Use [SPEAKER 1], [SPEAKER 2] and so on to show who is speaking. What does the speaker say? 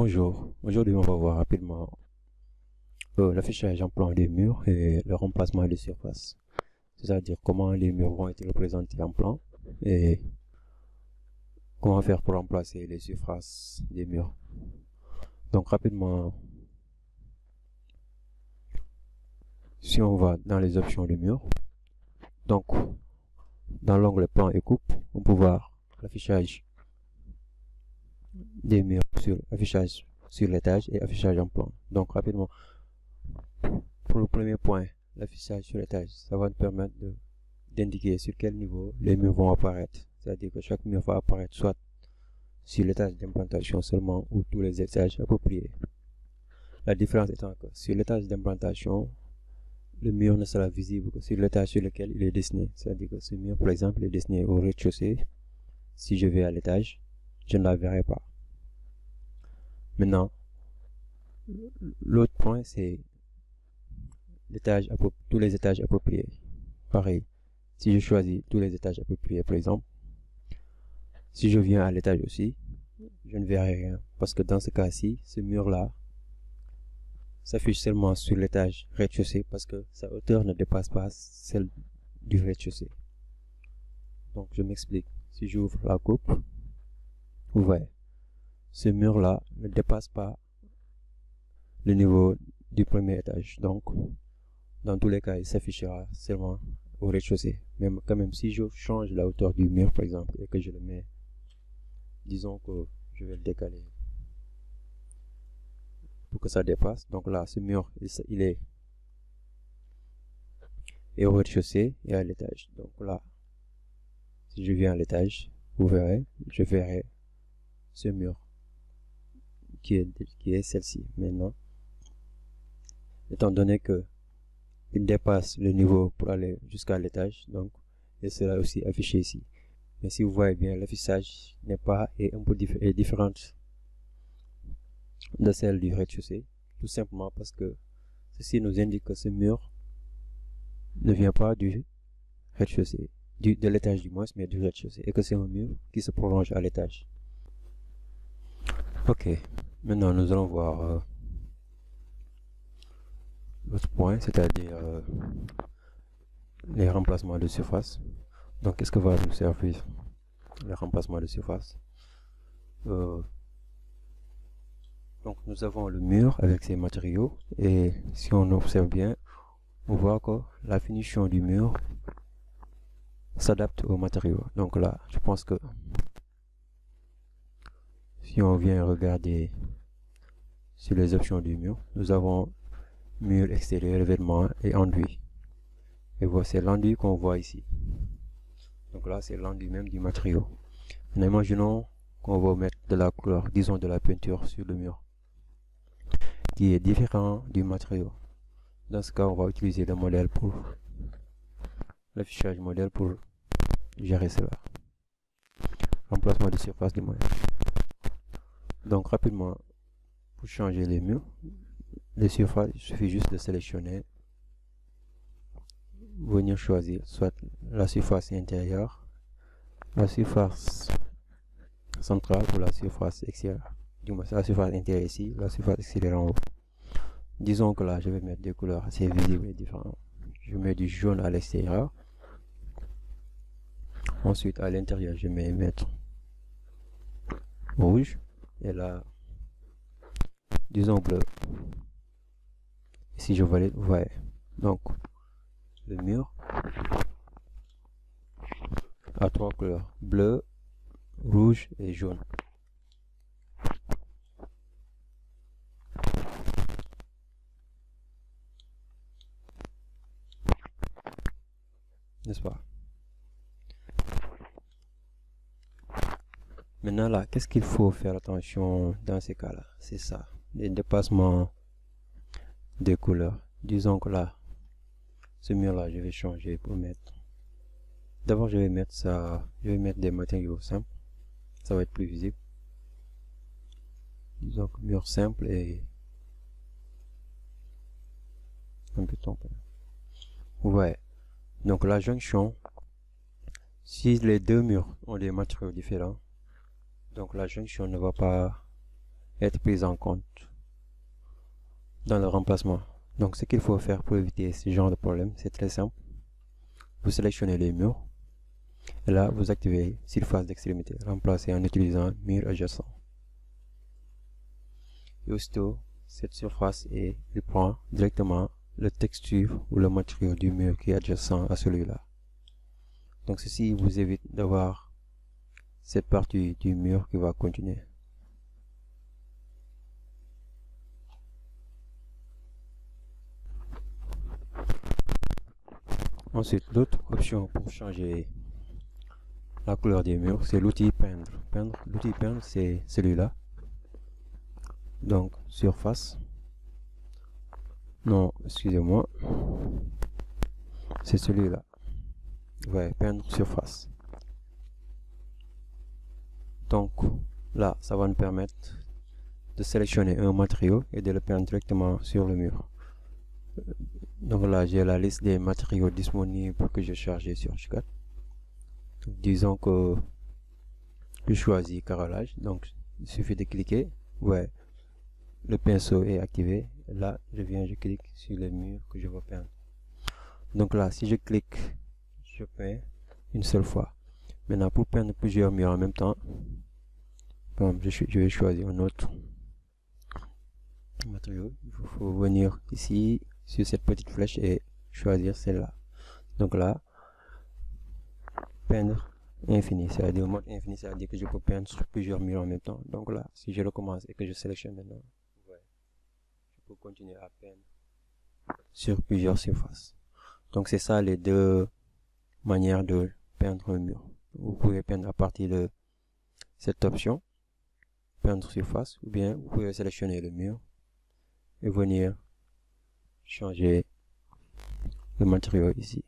[SPEAKER 1] Bonjour, aujourd'hui on va voir rapidement l'affichage en plan des murs et le remplacement des surfaces. C'est-à-dire comment les murs vont être représentés en plan et comment faire pour remplacer les surfaces des murs. Donc rapidement, si on va dans les options du mur, donc dans l'onglet plan et coupe, on peut voir l'affichage des murs sur affichage sur l'étage et affichage en plan. Donc rapidement, pour le premier point, l'affichage sur l'étage, ça va nous permettre d'indiquer sur quel niveau les murs vont apparaître. C'est-à-dire que chaque mur va apparaître soit sur l'étage d'implantation seulement ou tous les étages appropriés. La différence étant que sur l'étage d'implantation, le mur ne sera visible que sur l'étage sur lequel il est dessiné. C'est-à-dire que ce mur, par exemple, est dessiné au rez-de-chaussée. Si je vais à l'étage, je ne la verrai pas. Maintenant, l'autre point, c'est tous les étages appropriés. Pareil, si je choisis tous les étages appropriés, par exemple, si je viens à l'étage aussi, je ne verrai rien. Parce que dans ce cas-ci, ce mur-là s'affiche seulement sur l'étage rez-de-chaussée parce que sa hauteur ne dépasse pas celle du rez-de-chaussée. Donc, je m'explique. Si j'ouvre la coupe, vous voyez, ce mur-là ne dépasse pas le niveau du premier étage. Donc, dans tous les cas, il s'affichera seulement au rez-de-chaussée. Même quand même, si je change la hauteur du mur, par exemple, et que je le mets, disons que je vais le décaler pour que ça dépasse. Donc là, ce mur, il est au rez-de-chaussée et à l'étage. Donc là, si je viens à l'étage, vous verrez, je verrai ce mur qui est celle-ci. Maintenant, étant donné que il dépasse le niveau pour aller jusqu'à l'étage, donc il sera aussi affiché ici. Mais si vous voyez bien, l'affichage n'est pas et un peu différente de celle du rez-de-chaussée, tout simplement parce que ceci nous indique que ce mur ne vient pas du rez-de-chaussée, de l'étage du moins, mais du rez-de-chaussée, et que c'est un mur qui se prolonge à l'étage. Ok, maintenant nous allons voir l'autre point, c'est-à-dire les remplacements de surface. Donc qu'est-ce que va nous servir le remplacement de surface? Donc nous avons le mur avec ses matériaux et si on observe bien, on voit que la finition du mur s'adapte aux matériaux. Donc là, je pense que si on vient regarder sur les options du mur, nous avons mur extérieur, revêtement et enduit. Et voilà, c'est l'enduit qu'on voit ici. Donc là, c'est l'enduit même du matériau. Maintenant, imaginons qu'on va mettre de la couleur, disons de la peinture sur le mur, qui est différent du matériau. Dans ce cas, on va utiliser le modèle pour l'affichage modèle pour gérer cela. Remplacement de surface du modèle. Donc rapidement, pour changer les murs, les surfaces, il suffit juste de sélectionner, venir choisir soit la surface intérieure, la surface centrale ou la surface extérieure. Du moins, la surface intérieure ici, la surface extérieure en haut. Disons que là, je vais mettre des couleurs assez visibles et différentes. Je mets du jaune à l'extérieur. Ensuite, à l'intérieur, je vais mettre rouge. Et là, disons bleu. Si je valide, vous voyez. Donc, le mur a trois couleurs, bleu, rouge et jaune. N'est-ce pas? Maintenant là, qu'est-ce qu'il faut faire attention dans ces cas-là? C'est ça, les dépassements des couleurs. Disons que là, ce mur-là, je vais changer pour mettre. D'abord, je vais mettre ça, je vais mettre des matériaux simples. Ça va être plus visible. Disons que mur simple et un peu temps. Vous voyez. Donc la jonction, si les deux murs ont des matériaux différents, donc la jonction ne va pas être prises en compte dans le remplacement. Donc ce qu'il faut faire pour éviter ce genre de problème, c'est très simple. Vous sélectionnez les murs et là vous activez surface d'extrémité, remplacer en utilisant mur adjacent. Et aussitôt cette surface et il prend directement la texture ou le matériau du mur qui est adjacent à celui-là. Donc ceci vous évite d'avoir cette partie du mur qui va continuer. Ensuite, l'autre option pour changer la couleur des murs, c'est l'outil peindre. L'outil peindre, c'est celui-là. Donc, surface. Non, excusez-moi. C'est celui-là. Ouais, peindre surface. Donc, là, ça va nous permettre de sélectionner un matériau et de le peindre directement sur le mur. Donc là, j'ai la liste des matériaux disponibles que j'ai chargé sur Archicad. Disons que je choisis carrelage, donc il suffit de cliquer. Ouais, le pinceau est activé. Là, je clique sur le mur que je veux peindre. Donc là, si je clique, je peins une seule fois. Maintenant, pour peindre plusieurs murs en même temps, je vais choisir un autre matériau. Il faut venir ici sur cette petite flèche et choisir celle-là. Donc là, peindre infini, c'est-à-dire mode infini, c'est-à-dire que je peux peindre sur plusieurs murs en même temps. Donc là, si je recommence et que je sélectionne maintenant, ouais, je peux continuer à peindre sur plusieurs surfaces. Donc c'est ça les deux manières de peindre un mur. Vous pouvez peindre à partir de cette option, peindre surface, ou bien vous pouvez sélectionner le mur et venir changer le matériau ici.